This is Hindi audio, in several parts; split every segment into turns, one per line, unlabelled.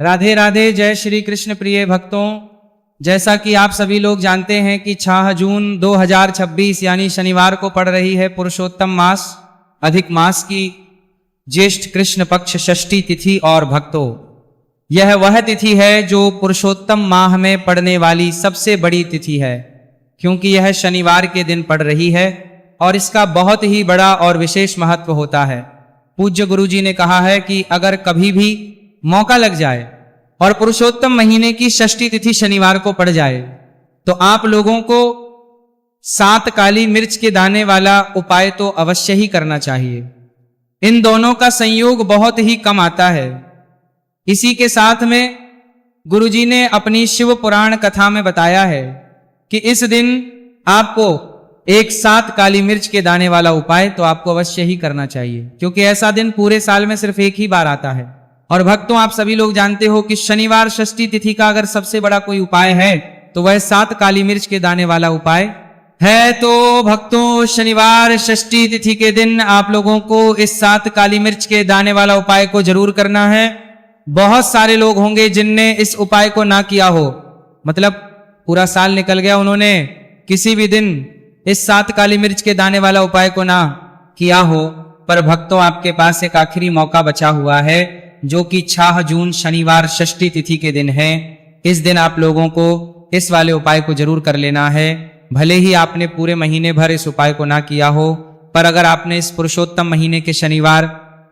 राधे राधे। जय श्री कृष्ण प्रिय भक्तों, जैसा कि आप सभी लोग जानते हैं कि 6 जून 2026 यानी शनिवार को पड़ रही है पुरुषोत्तम मास अधिक मास की ज्येष्ठ कृष्ण पक्ष षष्ठी तिथि। और भक्तों, यह वह तिथि है जो पुरुषोत्तम माह में पड़ने वाली सबसे बड़ी तिथि है, क्योंकि यह शनिवार के दिन पड़ रही है और इसका बहुत ही बड़ा और विशेष महत्व होता है। पूज्य गुरु जी ने कहा है कि अगर कभी भी मौका लग जाए और पुरुषोत्तम महीने की षष्ठी तिथि शनिवार को पड़ जाए तो आप लोगों को 7 काली मिर्च के दाने वाला उपाय तो अवश्य ही करना चाहिए। इन दोनों का संयोग बहुत ही कम आता है। इसी के साथ में गुरुजी ने अपनी शिव पुराण कथा में बताया है कि इस दिन आपको एक 7 काली मिर्च के दाने वाला उपाय तो आपको अवश्य ही करना चाहिए, क्योंकि ऐसा दिन पूरे साल में सिर्फ एक ही बार आता है। और भक्तों, आप सभी लोग जानते हो कि शनिवार षष्ठी तिथि का अगर सबसे बड़ा कोई उपाय है तो वह 7 काली मिर्च के दाने वाला उपाय है। तो भक्तों, शनिवार षष्ठी तिथि के दिन आप लोगों को इस 7 काली मिर्च के दाने वाला उपाय को जरूर करना है। बहुत सारे लोग होंगे जिनने इस उपाय को ना किया हो, मतलब पूरा साल निकल गया, उन्होंने किसी भी दिन इस 7 काली मिर्च के दाने वाला उपाय को ना किया हो। पर भक्तों, आपके पास एक आखिरी मौका बचा हुआ है, जो कि 6 जून शनिवार षष्ठी तिथि के दिन है। इस दिन आप लोगों को इस वाले उपाय को जरूर कर लेना है। भले ही आपने पूरे महीने भर इस उपाय को ना किया हो, पर अगर आपने इस पुरुषोत्तम महीने के शनिवार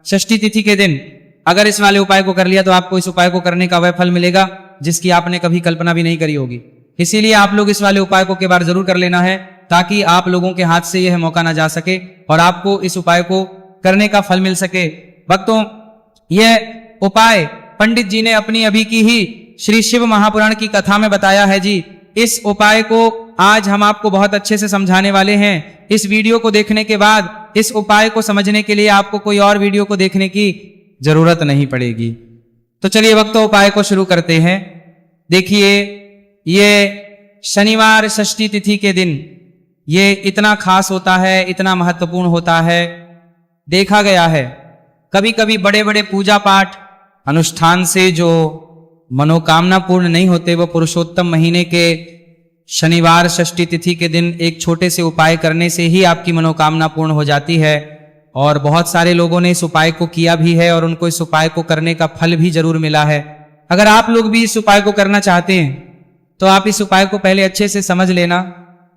षष्ठी तिथि के दिन अगर इस वाले उपाय को कर लिया तो आपको इस उपाय को करने का वह फल मिलेगा जिसकी आपने कभी कल्पना भी नहीं करी होगी। इसीलिए आप लोग इस वाले उपाय को के बार जरूर कर लेना है, ताकि आप लोगों के हाथ से यह मौका ना जा सके और आपको इस उपाय को करने का फल मिल सके। भक्तों, यह उपाय पंडित जी ने अपनी अभी की ही श्री शिव महापुराण की कथा में बताया है जी। इस उपाय को आज हम आपको बहुत अच्छे से समझाने वाले हैं। इस वीडियो को देखने के बाद इस उपाय को समझने के लिए आपको कोई और वीडियो को देखने की जरूरत नहीं पड़ेगी। तो चलिए भक्तों, उपाय को शुरू करते हैं। देखिए, ये शनिवार षष्ठी तिथि के दिन ये इतना खास होता है, इतना महत्वपूर्ण होता है। देखा गया है कभी कभी बड़े बड़े पूजा पाठ अनुष्ठान से जो मनोकामना पूर्ण नहीं होते, वो पुरुषोत्तम महीने के शनिवार षष्ठी तिथि के दिन एक छोटे से उपाय करने से ही आपकी मनोकामना पूर्ण हो जाती है। और बहुत सारे लोगों ने इस उपाय को किया भी है और उनको इस उपाय को करने का फल भी जरूर मिला है। अगर आप लोग भी इस उपाय को करना चाहते हैं तो आप इस उपाय को पहले अच्छे से समझ लेना,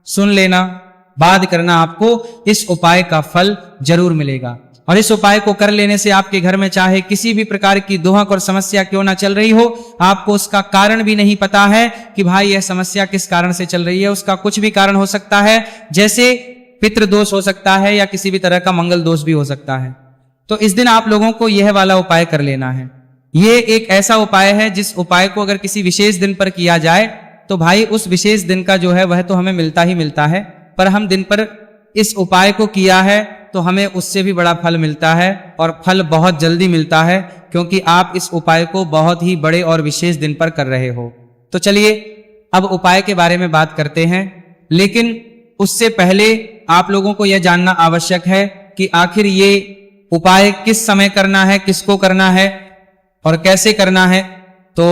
सुन लेना, बाद करना, आपको इस उपाय का फल जरूर मिलेगा। और इस उपाय को कर लेने से आपके घर में चाहे किसी भी प्रकार की दुहक और समस्या क्यों ना चल रही हो, आपको उसका कारण भी नहीं पता है कि भाई यह समस्या किस कारण से चल रही है। उसका कुछ भी कारण हो सकता है, जैसे पितृ दोष हो सकता है या किसी भी तरह का मंगल दोष भी हो सकता है। तो इस दिन आप लोगों को यह वाला उपाय कर लेना है। ये एक ऐसा उपाय है जिस उपाय को अगर किसी विशेष दिन पर किया जाए तो भाई उस विशेष दिन का जो है वह तो हमें मिलता ही मिलता है, पर हम दिन पर इस उपाय को किया है तो हमें उससे भी बड़ा फल मिलता है और फल बहुत जल्दी मिलता है, क्योंकि आप इस उपाय को बहुत ही बड़े और विशेष दिन पर कर रहे हो। तो चलिए अब उपाय के बारे में बात करते हैं, लेकिन उससे पहले आप लोगों को यह जानना आवश्यक है कि आखिर ये उपाय किस समय करना है, किसको करना है और कैसे करना है। तो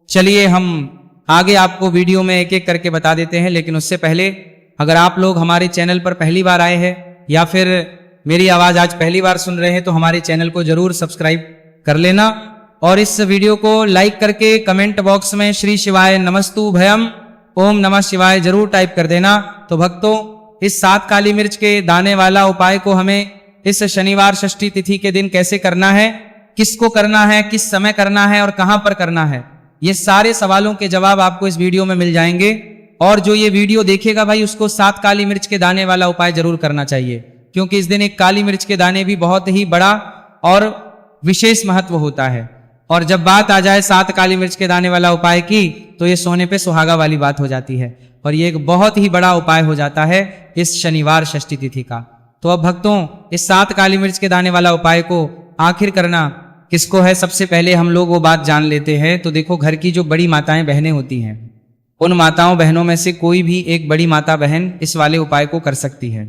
चलिए हम आगे आपको वीडियो में एक एक करके बता देते हैं। लेकिन उससे पहले अगर आप लोग हमारे चैनल पर पहली बार आए हैं या फिर मेरी आवाज आज पहली बार सुन रहे हैं तो हमारे चैनल को जरूर सब्सक्राइब कर लेना और इस वीडियो को लाइक करके कमेंट बॉक्स में श्री शिवाय नमस्तु भयम ओम नमः शिवाय जरूर टाइप कर देना। तो भक्तों, इस 7 काली मिर्च के दाने वाला उपाय को हमें इस शनिवार षष्ठी तिथि के दिन कैसे करना है, किसको करना है, किस समय करना है और कहां पर करना है, ये सारे सवालों के जवाब आपको इस वीडियो में मिल जाएंगे। और जो ये वीडियो देखेगा भाई, उसको 7 काली मिर्च के दाने वाला उपाय जरूर करना चाहिए, क्योंकि इस दिन एक काली मिर्च के दाने भी बहुत ही बड़ा और विशेष महत्व होता है। और जब बात आ जाए 7 काली मिर्च के दाने वाला उपाय की, तो ये सोने पे सुहागा वाली बात हो जाती है और ये एक बहुत ही बड़ा उपाय हो जाता है इस शनिवार षष्ठी तिथि का। तो अब भक्तों, इस 7 काली मिर्च के दाने वाला उपाय को आखिर करना किसको है, सबसे पहले हम लोग वो बात जान लेते हैं। तो देखो, घर की जो बड़ी माताएं बहनें होती हैं, उन माताओं बहनों में से कोई भी एक बड़ी माता बहन इस वाले उपाय को कर सकती है।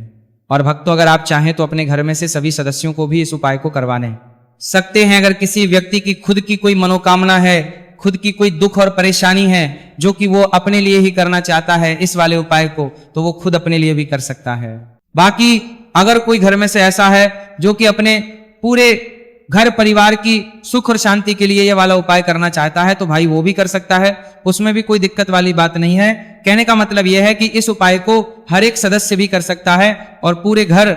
और भक्तों, अगर आप चाहें तो अपने घर में से सभी सदस्यों को भी इस उपाय को करवा लें। सकते हैं। अगर किसी व्यक्ति की खुद की कोई मनोकामना है, खुद की कोई दुख और परेशानी है जो कि वो अपने लिए ही करना चाहता है इस वाले उपाय को, तो वो खुद अपने लिए भी कर सकता है। बाकी अगर कोई घर में से ऐसा है जो कि अपने पूरे घर परिवार की सुख और शांति के लिए ये वाला उपाय करना चाहता है, तो भाई वो भी कर सकता है, उसमें भी कोई दिक्कत वाली बात नहीं है। कहने का मतलब यह है कि इस उपाय को हर एक सदस्य भी कर सकता है और पूरे घर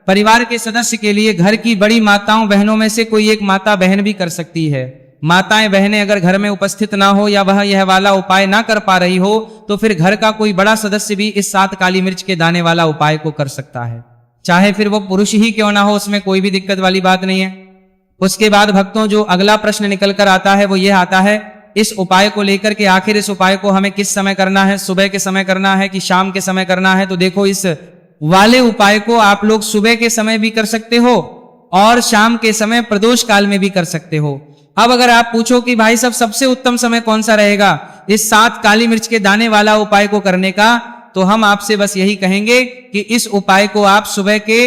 परिवार के सदस्य के लिए घर की बड़ी माताओं बहनों में से कोई एक माता बहन भी कर सकती है। माताएं बहनें अगर घर में उपस्थित ना हो या वह यह वाला उपाय ना कर पा रही हो, तो फिर घर का कोई बड़ा सदस्य भी इस 7 काली मिर्च के दाने वाला उपाय को कर सकता है, चाहे फिर वो पुरुष ही क्यों ना हो, उसमें कोई भी दिक्कत वाली बात नहीं है। उसके बाद भक्तों जो अगला प्रश्न निकल कर आता है वो ये आता है, इस उपाय को लेकर के आखिर इस उपाय को हमें किस समय करना है, सुबह के समय करना है कि शाम के समय करना है। तो देखो, इस वाले उपाय को आप लोग सुबह के समय भी कर सकते हो और शाम के समय प्रदोष काल में भी कर सकते हो। अब अगर आप पूछो कि भाई साहब सबसे उत्तम समय कौन सा रहेगा इस 7 काली मिर्च के दाने वाला उपाय को करने का, तो हम आपसे बस यही कहेंगे कि इस उपाय को आप सुबह के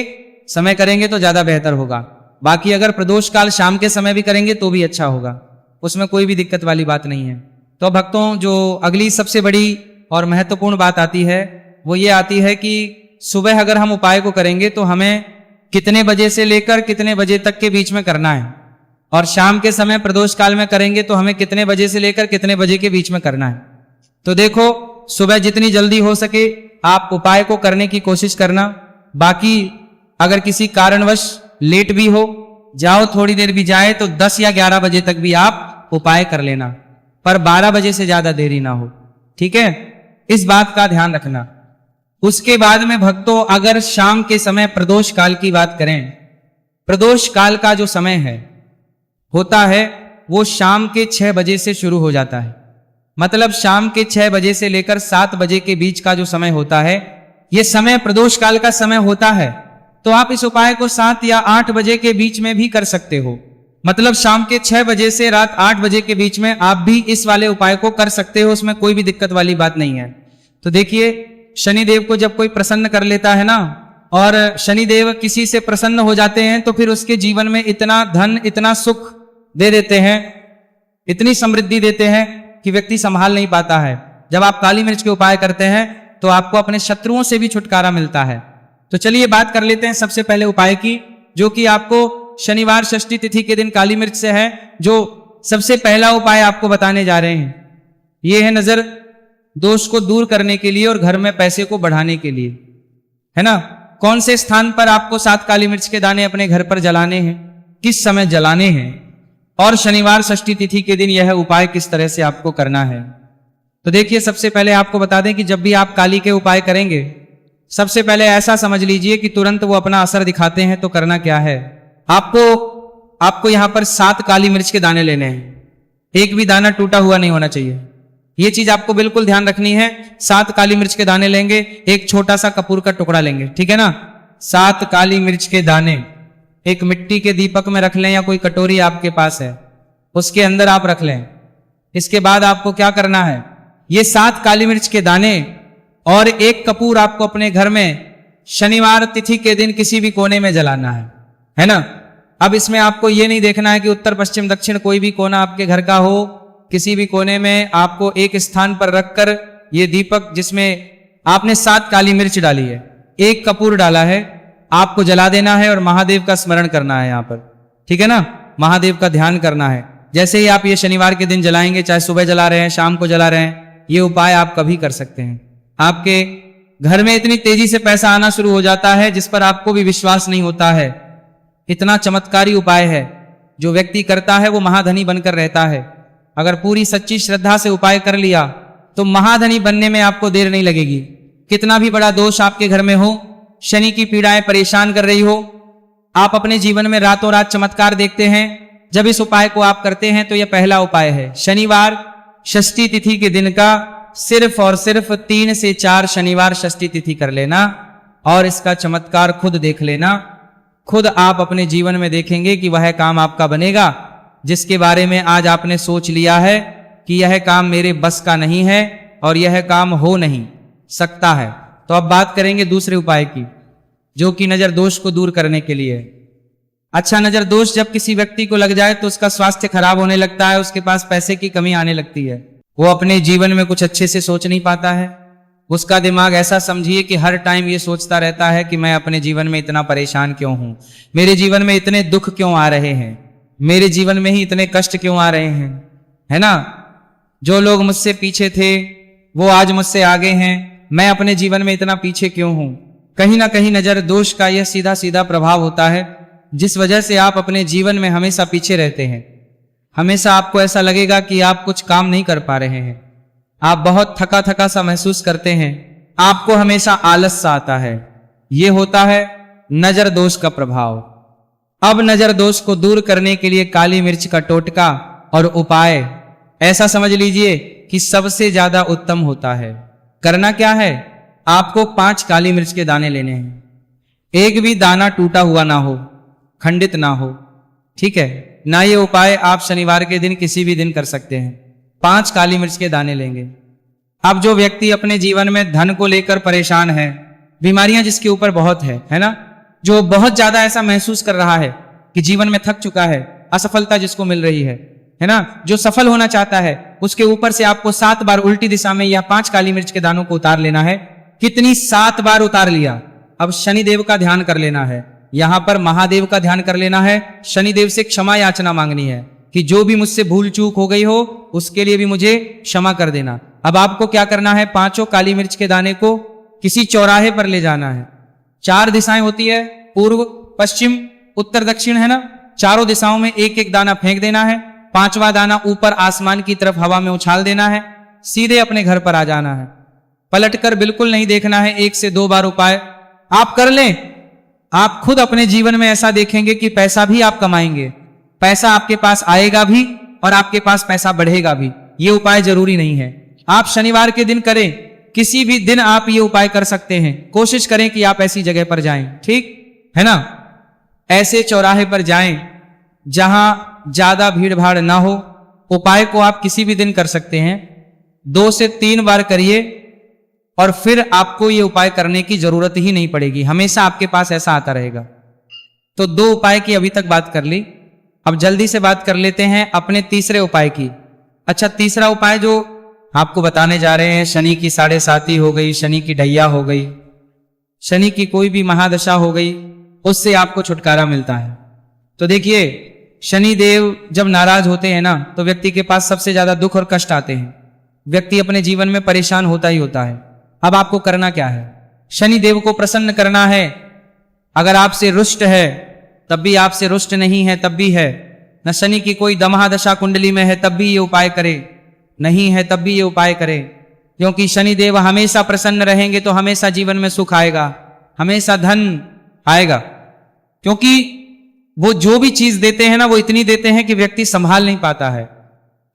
समय करेंगे तो ज्यादा बेहतर होगा। बाकी अगर प्रदोष काल शाम के समय भी करेंगे तो भी अच्छा होगा, उसमें कोई भी दिक्कत वाली बात नहीं है। तो भक्तों जो अगली सबसे बड़ी और महत्वपूर्ण बात आती है वो ये आती है कि सुबह अगर हम उपाय को करेंगे तो हमें कितने बजे से लेकर कितने बजे तक के बीच में करना है, और शाम के समय प्रदोष काल में करेंगे तो हमें कितने बजे से लेकर कितने बजे के बीच में करना है। तो देखो, सुबह जितनी जल्दी हो सके आप उपाय को करने की कोशिश करना। बाकी अगर किसी कारणवश लेट भी हो जाओ, थोड़ी देर भी जाए, तो 10 या 11 बजे तक भी आप उपाय कर लेना, पर 12 बजे से ज्यादा देरी ना हो, ठीक है, इस बात का ध्यान रखना। उसके बाद में भक्तों अगर शाम के समय प्रदोष काल की बात करें, प्रदोष काल का जो समय है होता है वो शाम के 6 बजे से शुरू हो जाता है। मतलब शाम के 6 बजे से लेकर 7 बजे के बीच का जो समय होता है, यह समय प्रदोष काल का समय होता है। तो आप इस उपाय को 7 या 8 बजे के बीच में भी कर सकते हो। मतलब शाम के 6 बजे से रात 8 बजे के बीच में आप भी इस वाले उपाय को कर सकते हो, उसमें कोई भी दिक्कत वाली बात नहीं है। तो देखिए, शनिदेव को जब कोई प्रसन्न कर लेता है ना, और शनिदेव किसी से प्रसन्न हो जाते हैं, तो फिर उसके जीवन में इतना धन, इतना सुख दे देते हैं, इतनी समृद्धि देते हैं कि व्यक्ति संभाल नहीं पाता है। जब आप काली मिर्च के उपाय करते हैं तो आपको अपने शत्रुओं से भी छुटकारा मिलता है। तो चलिए बात कर लेते हैं सबसे पहले उपाय की, जो कि आपको शनिवार षष्ठी तिथि के दिन काली मिर्च से है। जो सबसे पहला उपाय आपको बताने जा रहे हैं ये है नजर दोष को दूर करने के लिए और घर में पैसे को बढ़ाने के लिए, है ना। कौन से स्थान पर आपको 7 काली मिर्च के दाने अपने घर पर जलाने हैं, किस समय जलाने हैं, और शनिवार षष्ठी तिथि के दिन यह उपाय किस तरह से आपको करना है। तो देखिए, सबसे पहले आपको बता दें कि जब भी आप काली के उपाय करेंगे, सबसे पहले ऐसा समझ लीजिए कि तुरंत वो अपना असर दिखाते हैं। तो करना क्या है, आपको यहां पर 7 काली मिर्च के दाने लेने हैं, एक भी दाना टूटा हुआ नहीं होना चाहिए, ये चीज आपको बिल्कुल ध्यान रखनी है। 7 काली मिर्च के दाने लेंगे, एक छोटा सा कपूर का टुकड़ा लेंगे, ठीक है ना। 7 काली मिर्च के दाने एक मिट्टी के दीपक में रख लें या कोई कटोरी आपके पास है उसके अंदर आप रख लें। इसके बाद आपको क्या करना है, ये 7 काली मिर्च के दाने और एक कपूर आपको अपने घर में शनिवार तिथि के दिन किसी भी कोने में जलाना है ना। अब इसमें आपको ये नहीं देखना है कि उत्तर पश्चिम दक्षिण कोई भी कोना आपके घर का हो, किसी भी कोने में आपको एक स्थान पर रखकर ये दीपक जिसमें आपने 7 काली मिर्च डाली है, एक कपूर डाला है, आपको जला देना है और महादेव का स्मरण करना है यहाँ पर, ठीक है ना। महादेव का ध्यान करना है। जैसे ही आप ये शनिवार के दिन जलाएंगे, चाहे सुबह जला रहे हैं शाम को जला रहे हैं, ये उपाय आप कभी कर सकते हैं। आपके घर में इतनी तेजी से पैसा आना शुरू हो जाता है जिस पर आपको भी विश्वास नहीं होता है। इतना चमत्कारी उपाय है, जो व्यक्ति करता है वो महाधनी बनकर रहता है। अगर पूरी सच्ची श्रद्धा से उपाय कर लिया तो महाधनी बनने में आपको देर नहीं लगेगी। कितना भी बड़ा दोष आपके घर में हो, शनि की पीड़ाएं परेशान कर रही हो, आप अपने जीवन में रातों रात चमत्कार देखते हैं। जब इस उपाय को आप करते हैं तो यह पहला उपाय है। शनिवार षष्ठी तिथि के दिन का सिर्फ और सिर्फ 3 से 4 शनिवार षष्ठी तिथि कर लेना और इसका चमत्कार खुद देख लेना। खुद आप अपने जीवन में देखेंगे कि वह काम आपका बनेगा जिसके बारे में आज आपने सोच लिया है कि यह काम मेरे बस का नहीं है और यह काम हो नहीं सकता है। तो अब बात करेंगे दूसरे उपाय की, जो कि नजर दोष को दूर करने के लिए। अच्छा नजर दोष जब किसी व्यक्ति को लग जाए तो उसका स्वास्थ्य खराब होने लगता है, उसके पास पैसे की कमी आने लगती है, वो अपने जीवन में कुछ अच्छे से सोच नहीं पाता है। उसका दिमाग ऐसा समझिए कि हर टाइम ये सोचता रहता है कि मैं अपने जीवन में इतना परेशान क्यों हूं, मेरे जीवन में इतने दुख क्यों आ रहे हैं, मेरे जीवन में ही इतने कष्ट क्यों आ रहे हैं, है ना। जो लोग मुझसे पीछे थे वो आज मुझसे आगे हैं, मैं अपने जीवन में इतना पीछे क्यों हूं। कहीं ना कहीं नजर दोष का यह सीधा सीधा प्रभाव होता है, जिस वजह से आप अपने जीवन में हमेशा पीछे रहते हैं। हमेशा आपको ऐसा लगेगा कि आप कुछ काम नहीं कर पा रहे हैं, आप बहुत थका थका सा महसूस करते हैं, आपको हमेशा आलस सा आता है। यह होता है नजर दोष का प्रभाव। अब नजर दोष को दूर करने के लिए काली मिर्च का टोटका और उपाय ऐसा समझ लीजिए कि सबसे ज्यादा उत्तम होता है। करना क्या है, आपको 5 काली मिर्च के दाने लेने हैं, एक भी दाना टूटा हुआ ना हो, खंडित ना हो, ठीक है ना। ये उपाय आप शनिवार के दिन किसी भी दिन कर सकते हैं। 5 काली मिर्च के दाने लेंगे। अब जो व्यक्ति अपने जीवन में धन को लेकर परेशान है, बीमारियां जिसके ऊपर बहुत है ना, जो बहुत ज्यादा ऐसा महसूस कर रहा है कि जीवन में थक चुका है, असफलता जिसको मिल रही है ना, जो सफल होना चाहता है, उसके ऊपर से आपको 7 बार उल्टी दिशा में या 5 काली मिर्च के दानों को उतार लेना है। कितनी 7 बार उतार लिया। अब शनिदेव का ध्यान कर लेना है, यहां पर महादेव का ध्यान कर लेना है, शनिदेव से क्षमा याचना मांगनी है कि जो भी मुझसे भूल चूक हो गई हो उसके लिए भी मुझे क्षमा कर देना। अब आपको क्या करना है, 5 काली मिर्च के दाने को किसी चौराहे पर ले जाना है। 4 दिशाएं होती है, पूर्व पश्चिम उत्तर दक्षिण, है ना। चारों दिशाओं में एक एक दाना फेंक देना है। 5वां दाना ऊपर आसमान की तरफ हवा में उछाल देना है। सीधे अपने घर पर आ जाना है, पलटकर बिल्कुल नहीं देखना है। 1 से 2 बार उपाय आप कर लें, आप खुद अपने जीवन में ऐसा देखेंगे कि पैसा भी आप कमाएंगे, पैसा आपके पास आएगा भी और आपके पास पैसा बढ़ेगा भी। ये उपाय जरूरी नहीं है आप शनिवार के दिन करें, किसी भी दिन आप ये उपाय कर सकते हैं। कोशिश करें कि आप ऐसी जगह पर जाएं, ठीक है ना। ऐसे चौराहे पर जाएं जहां ज्यादा भीड़ भाड़ ना हो। उपाय को आप किसी भी दिन कर सकते हैं, 2 से 3 बार करिए और फिर आपको ये उपाय करने की जरूरत ही नहीं पड़ेगी, हमेशा आपके पास ऐसा आता रहेगा। तो 2 उपाय की अभी तक बात कर ली, अब जल्दी से बात कर लेते हैं अपने तीसरे उपाय की। अच्छा, तीसरा उपाय जो आपको बताने जा रहे हैं, शनि की 7.5 हो गई, शनि की ढैया हो गई, शनि की कोई भी महादशा हो गई, उससे आपको छुटकारा मिलता है। तो देखिए, शनि देव जब नाराज होते हैं ना, तो व्यक्ति के पास सबसे ज्यादा दुख और कष्ट आते हैं, व्यक्ति अपने जीवन में परेशान होता ही होता है। अब आपको करना क्या है, शनि देव को प्रसन्न करना है। अगर आपसे रुष्ट है तब भी, आपसे रुष्ट नहीं है तब भी है, न शनि की कोई दमहादशा कुंडली में है तब भी ये उपाय करे, नहीं है तब भी ये उपाय करे। क्योंकि शनि देव हमेशा प्रसन्न रहेंगे तो हमेशा जीवन में सुख आएगा, हमेशा धन आएगा। क्योंकि वो जो भी चीज देते हैं ना, वो इतनी देते हैं कि व्यक्ति संभाल नहीं पाता है।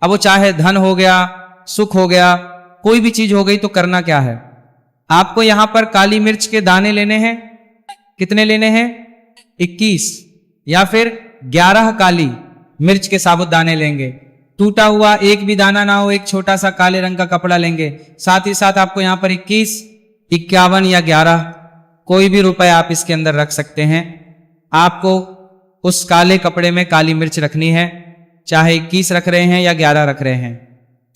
अब वो चाहे धन हो गया, सुख हो गया, कोई भी चीज हो गई, तो करना क्या है, आपको यहां पर काली मिर्च के दाने लेने हैं। कितने लेने हैं, 21 या फिर 11 काली मिर्च के साबुत दाने लेंगे। टूटा हुआ एक भी दाना ना हो, एक छोटा सा काले रंग का कपड़ा लेंगे। साथ ही साथ आपको यहां पर 21, 51 या 11 कोई भी रुपए आप इसके अंदर रख सकते हैं। आपको उस काले कपड़े में काली मिर्च रखनी है, चाहे 21 रख रहे हैं या 11 रख रहे हैं।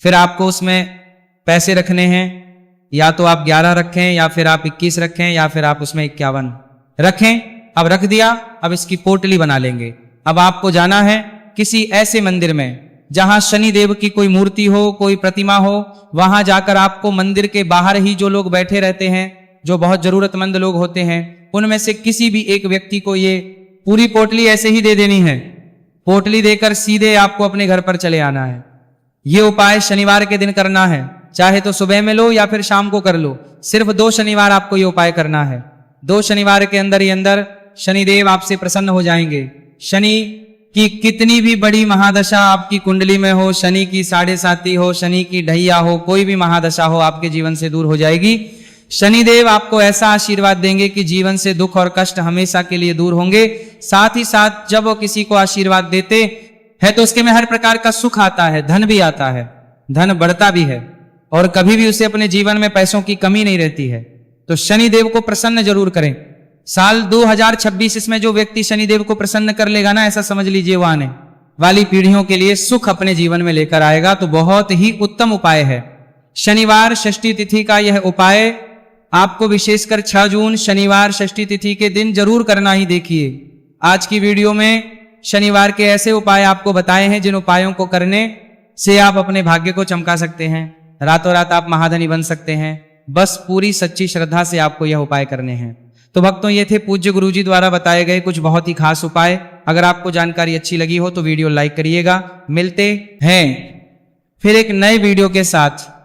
फिर आपको उसमें पैसे रखने हैं, या तो आप 11 रखें या फिर आप 21 रखें या फिर आप उसमें 51 रखें। अब रख दिया, अब इसकी पोटली बना लेंगे। अब आपको जाना है किसी ऐसे मंदिर में जहां शनि देव की कोई मूर्ति हो, कोई प्रतिमा हो। वहां जाकर आपको मंदिर के बाहर ही जो लोग बैठे रहते हैं, जो बहुत जरूरतमंद लोग होते हैं, उनमें से किसी भी एक व्यक्ति को ये पूरी पोटली ऐसे ही दे देनी है। पोटली देकर सीधे आपको अपने घर पर चले आना है। ये उपाय शनिवार के दिन करना है, चाहे तो सुबह में लो या फिर शाम को कर लो। सिर्फ 2 शनिवार आपको ये उपाय करना है। 2 शनिवार के अंदर ही अंदर शनिदेव आपसे प्रसन्न हो जाएंगे। शनि की कितनी भी बड़ी महादशा आपकी कुंडली में हो, शनि की 7.5 हो, शनि की ढैया हो, कोई भी महादशा हो, आपके जीवन से दूर हो जाएगी। शनिदेव आपको ऐसा आशीर्वाद देंगे कि जीवन से दुख और कष्ट हमेशा के लिए दूर होंगे। साथ ही साथ जब वो किसी को आशीर्वाद देते हैं तो उसके में हर प्रकार का सुख आता है, धन भी आता है, धन बढ़ता भी है और कभी भी उसे अपने जीवन में पैसों की कमी नहीं रहती है। तो शनिदेव को प्रसन्न जरूर करें। साल 2026 इसमें जो व्यक्ति शनिदेव को प्रसन्न कर लेगा ना, ऐसा समझ लीजिए वो आने वाली पीढ़ियों के लिए सुख अपने जीवन में लेकर आएगा। तो बहुत ही उत्तम उपाय है शनिवार षष्ठी तिथि का यह उपाय। आपको विशेषकर 6 जून शनिवार षष्ठी तिथि के दिन जरूर करना ही। देखिए आज की वीडियो में शनिवार के ऐसे उपाय आपको बताए हैं जिन उपायों को करने से आप अपने भाग्य को चमका सकते हैं, रातों रात आप महाधनी बन सकते हैं। बस पूरी सच्ची श्रद्धा से आपको यह उपाय करने हैं। तो भक्तों, ये थे पूज्य गुरुजी द्वारा बताए गए कुछ बहुत ही खास उपाय। अगर आपको जानकारी अच्छी लगी हो तो वीडियो लाइक करिएगा। मिलते हैं फिर एक नए वीडियो के साथ।